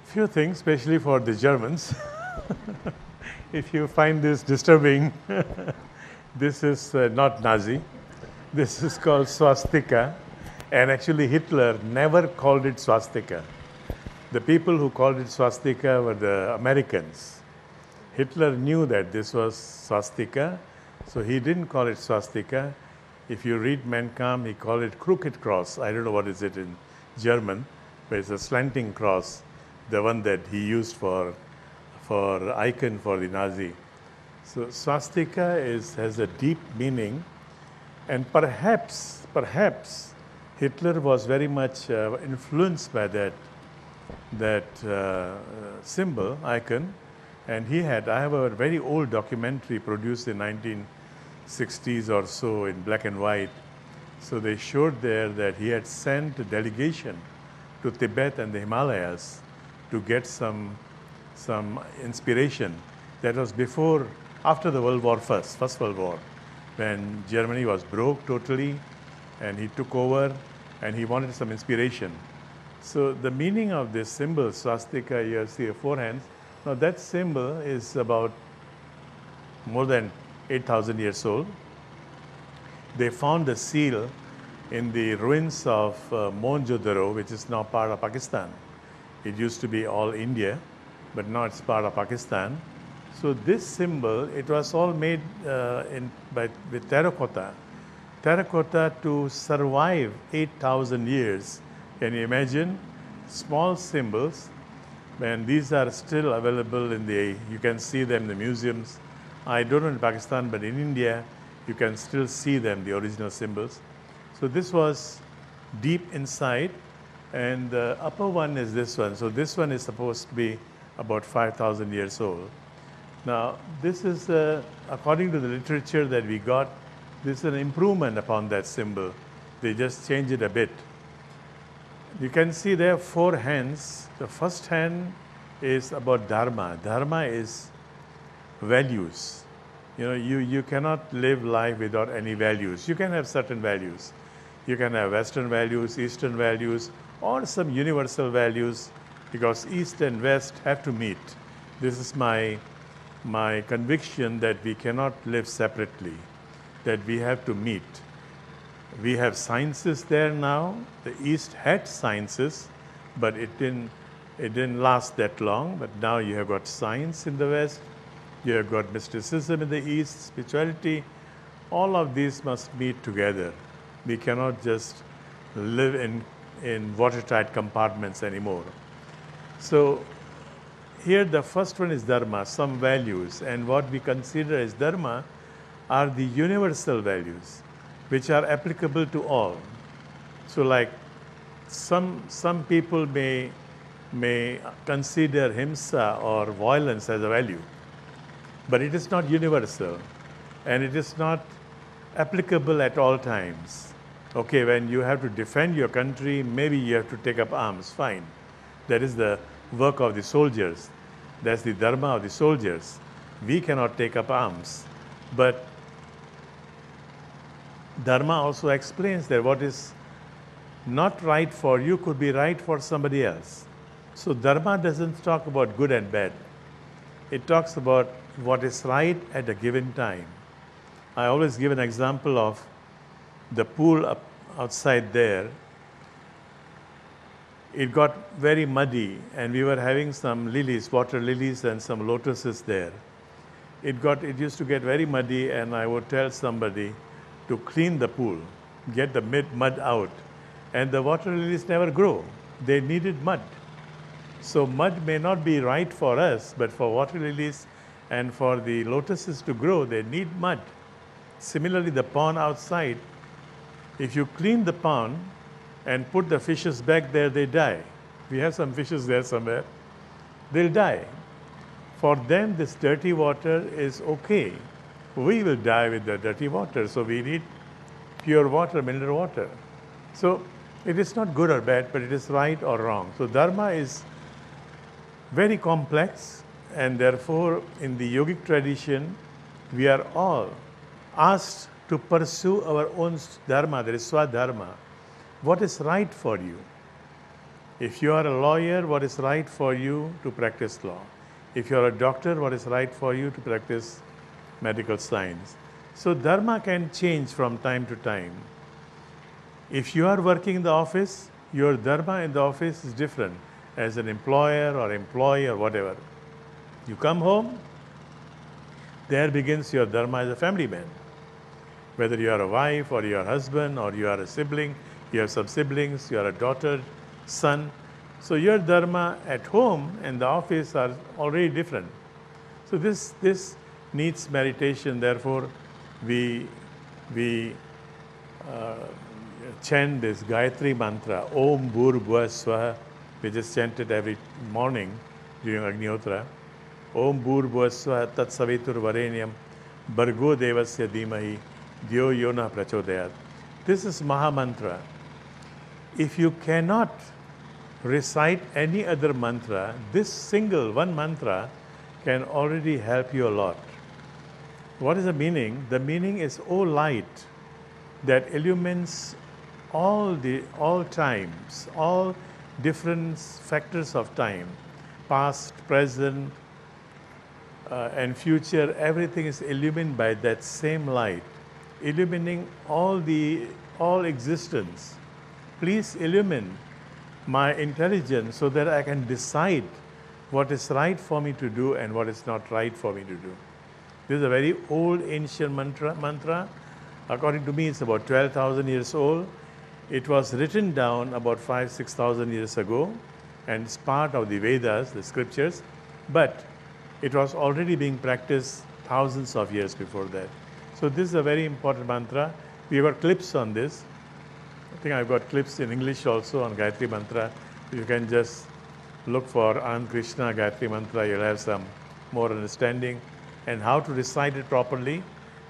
Few things, especially for the Germans. If you find this disturbing, this is not Nazi. This is called swastika. And actually Hitler never called it swastika. The people who called it swastika were the Americans. Hitler knew that this was swastika, so he didn't call it swastika. If you read Mein Kampf, he called it crooked cross. I don't know what is it in German, but it's a slanting cross, the one that he used for icon for the Nazi. So swastika has a deep meaning, and perhaps Hitler was very much influenced by that symbol, icon, and I have a very old documentary produced in 1960s or so in black and white. So they showed there that he had sent a delegation to Tibet and the Himalayas to get some inspiration. That was after the First World War, when Germany was broke totally, and he took over, and he wanted some inspiration. So the meaning of this symbol, swastika, you see four hands. Now that symbol is about more than 8,000 years old. They found the seal in the ruins of Mohenjo-daro, which is now part of Pakistan. It used to be all India, but now it's part of Pakistan. So this symbol, it was all made with terracotta. Terracotta to survive 8,000 years. Can you imagine? Small symbols, and these are still available you can see them in the museums. I don't know in Pakistan, but in India, you can still see them, the original symbols. So this was deep inside, and the upper one is this one. So this one is supposed to be about 5,000 years old. Now, this is, according to the literature that we got, this is an improvement upon that symbol. They just changed it a bit. You can see there are four hands. The first hand is about dharma. Dharma is values. You cannot live life without any values. You can have certain values. You can have Western values, Eastern values, or some universal values, because East and West have to meet. This is my conviction that we cannot live separately, that we have to meet. We have sciences there now. The East had sciences, but it didn't last that long. But now you have got science in the West, you have got mysticism in the East, spirituality. All of these must meet together. We cannot just live in watertight compartments anymore. So here the first one is dharma, some values, and what we consider as dharma are the universal values, which are applicable to all. So like some people may consider himsa or violence as a value, but it is not universal, and it is not applicable at all times. Okay, when you have to defend your country, maybe you have to take up arms, fine. That is the work of the soldiers. That's the dharma of the soldiers. We cannot take up arms, but dharma also explains that what is not right for you could be right for somebody else. So dharma doesn't talk about good and bad. It talks about what is right at a given time. I always give an example of the pool outside there. It got very muddy, and we were having some lilies, water lilies, and some lotuses there. It used to get very muddy, and I would tell somebody to clean the pool, get the mud out, and the water lilies never grow. They needed mud. So mud may not be right for us, but for water lilies and for the lotuses to grow, they need mud. Similarly, the pond outside, if you clean the pond and put the fishes back there, they die. We have some fishes there somewhere. They'll die. For them, this dirty water is okay. We will die with the dirty water, so we need pure water, mineral water. So it is not good or bad, but it is right or wrong. So dharma is very complex, and therefore in the yogic tradition, we are all asked to pursue our own dharma, that is swadharma. What is right for you? If you are a lawyer, what is right for you to practice law? If you are a doctor, what is right for you to practice medical science? So dharma can change from time to time. If you are working in the office, your dharma in the office is different as an employer or employee or whatever. You come home, there begins your dharma as a family man. Whether you are a wife or you are a husband or you are a sibling, you have some siblings, you are a daughter, son. So your dharma at home and the office are already different. So this needs meditation. Therefore, we chant this Gayatri mantra, Om Bhur Bhuva Swaha, which is chanted every morning during Agnihotra. Om Bhur Bhuva Swaha Tat Savitur Varenyam Bhargo Devasya Dhimahi Dhyo Yona Prachodayat. This is Maha Mantra. If you cannot recite any other mantra, this single one mantra can already help you a lot. What is the meaning? The meaning is, O light that illumines all times, all different factors of time, past, present, and future, everything is illumined by that same light, illumining all existence. Please illumine my intelligence so that I can decide what is right for me to do and what is not right for me to do. This is a very old ancient mantra. According to me, it's about 12,000 years old. It was written down about 5,000-6,000 years ago, and it's part of the Vedas, the scriptures, but it was already being practiced thousands of years before that. So this is a very important mantra. We have got clips on this. I think I've got clips in English also on Gayatri Mantra. You can just look for Anand Krishna Gayatri Mantra. You'll have some more understanding. And how to recite it properly.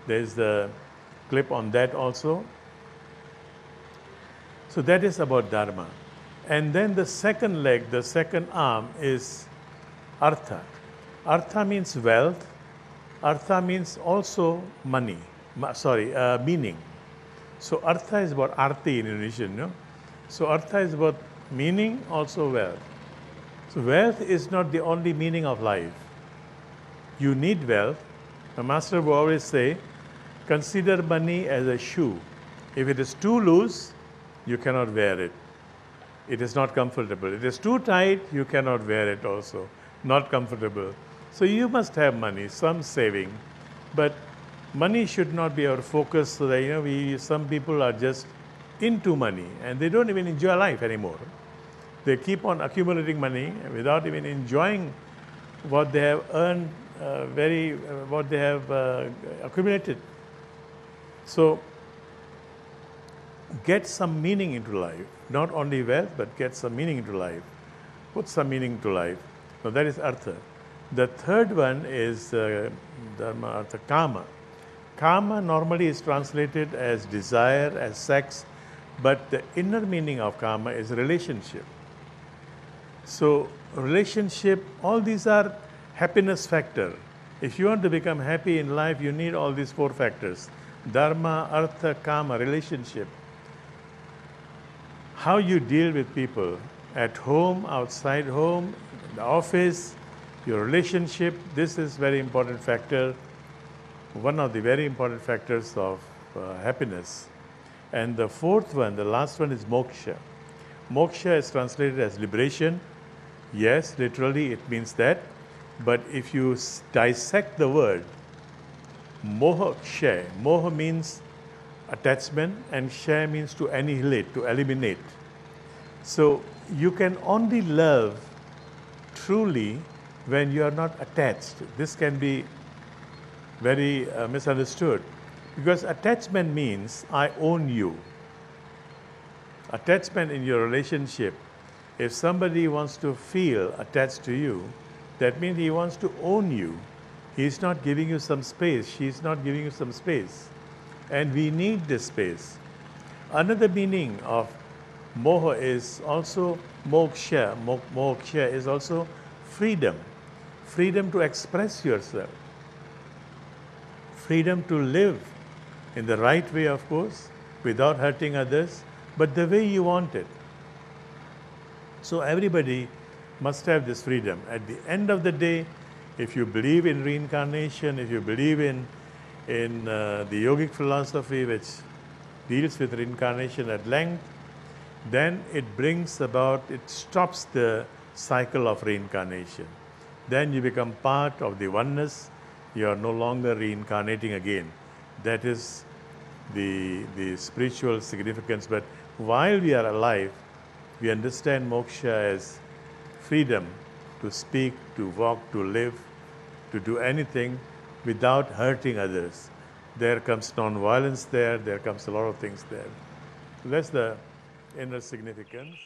There's the clip on that also. So that is about Dharma. And then the second leg, the second arm is Artha. Artha means wealth. Artha means also money. Meaning. So Artha is about Arti in Indonesian, no? So Artha is about meaning, also wealth. So wealth is not the only meaning of life. You need wealth. The master will always say, consider money as a shoe. If it is too loose, you cannot wear it. It is not comfortable. It is too tight, you cannot wear it also. Not comfortable. So you must have money, some saving. But money should not be our focus, so that some people are just into money and they don't even enjoy life anymore. They keep on accumulating money without even enjoying what they have earned, what they have accumulated. So get some meaning into life. Not only wealth, but get some meaning into life. Put some meaning into life. So that is Artha. The third one is Dharma, Artha, Kama. Kama normally is translated as desire, as sex, but the inner meaning of Kama is relationship. So relationship, all these are happiness factor. If you want to become happy in life, you need all these four factors. Dharma, Artha, Kama, relationship. How you deal with people at home, outside home, in the office, your relationship, this is very important factor. One of the very important factors of happiness. And the fourth one, the last one, is moksha. Moksha is translated as liberation. Yes, literally it means that. But if you dissect the word, moha, kshay, moha means attachment and kshay means to annihilate, to eliminate. So you can only love truly when you are not attached. This can be very misunderstood, because attachment means I own you. Attachment in your relationship, if somebody wants to feel attached to you, that means he wants to own you. He's not giving you some space, she's not giving you some space. And we need this space. Another meaning of moha is also moksha. Moksha is also freedom. Freedom to express yourself. Freedom to live in the right way, of course, without hurting others, but the way you want it. So everybody must have this freedom. At the end of the day, if you believe in reincarnation, if you believe in the yogic philosophy which deals with reincarnation at length, then it brings about, it stops the cycle of reincarnation. Then you become part of the oneness. You are no longer reincarnating again. That is the spiritual significance. But while we are alive, we understand moksha as freedom to speak, to walk, to live, to do anything without hurting others. There comes non-violence there comes a lot of things there. So that's the inner significance.